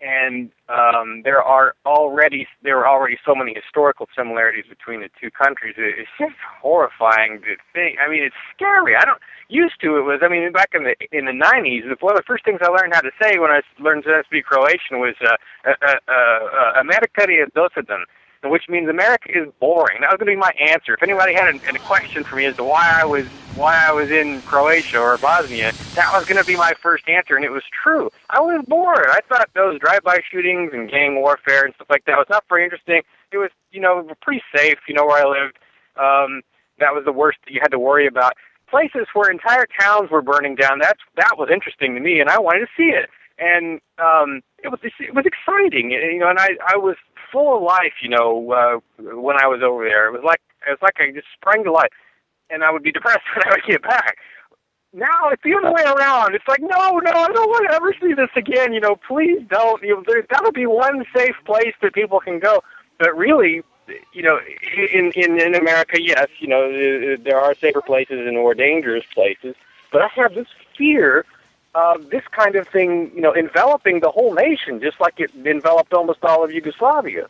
And there were already so many historical similarities between the two countries. It's just horrifying to think. I mean, it's scary. I don't used to it was. I mean, back in the '90s, one of the first things I learned how to say when I learned to speak Croatian was "Amerika je dosadan," which means America is boring. That was going to be my answer. If anybody had a question for me as to why I was in Croatia or Bosnia, that was going to be my first answer, and it was true. I was bored. I thought those drive-by shootings and gang warfare and stuff like that was not very interesting. It was, pretty safe, where I lived. That was the worst that you had to worry about. Places where entire towns were burning down, that was interesting to me, and I wanted to see it. And it was exciting, and I was full of life, when I was over there. It was like I just sprang to life, and I would be depressed when I would get back. Now it's the other way around. It's like, no, I don't want to ever see this again. Please don't. There's got to be one safe place that people can go. But really, in America, yes, there are safer places and more dangerous places. But I have this fear of this kind of thing, enveloping the whole nation, just like it enveloped almost all of Yugoslavia.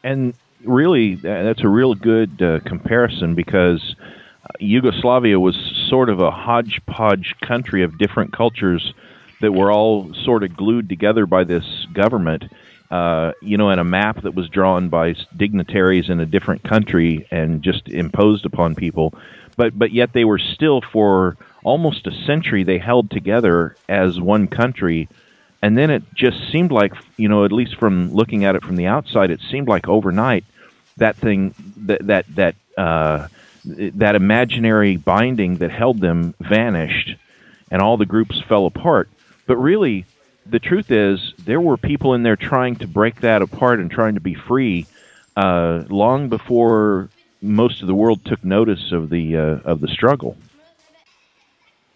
And really, that's a real good comparison, because Yugoslavia was sort of a hodgepodge country of different cultures that were all sort of glued together by this government, and a map that was drawn by dignitaries in a different country and just imposed upon people. But yet they were still, for almost a century, they held together as one country. And then it just seemed like, at least from looking at it from the outside, it seemed like overnight that thing, that imaginary binding that held them vanished, and all the groups fell apart. But really, the truth is, there were people in there trying to break that apart and trying to be free long before most of the world took notice of the struggle.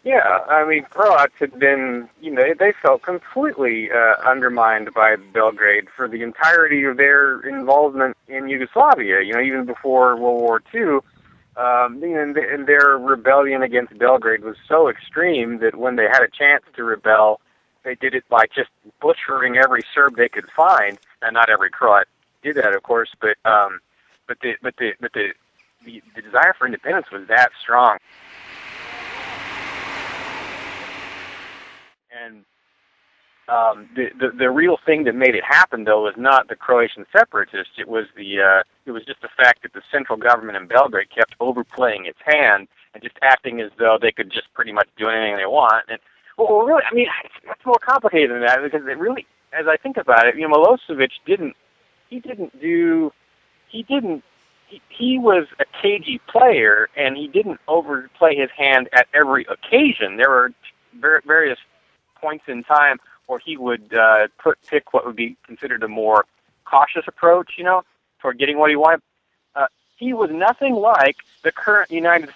Yeah, I mean, Croats had been, they felt completely undermined by Belgrade for the entirety of their involvement in Yugoslavia, even before World War II. And their rebellion against Belgrade was so extreme that when they had a chance to rebel, they did it by just butchering every Serb they could find. And not every Croat did that, of course, but the desire for independence was that strong. And the real thing that made it happen, though, was not the Croatian separatists. It was just the fact that the central government in Belgrade kept overplaying its hand and just acting as though they could just pretty much do anything they want. And really, I mean, it's more complicated than that, because it really, as I think about it, Milosevic he was a cagey player, and he didn't overplay his hand at every occasion. There were various points in time where he would pick what would be considered a more cautious approach, toward getting what he wanted. He was nothing like the current United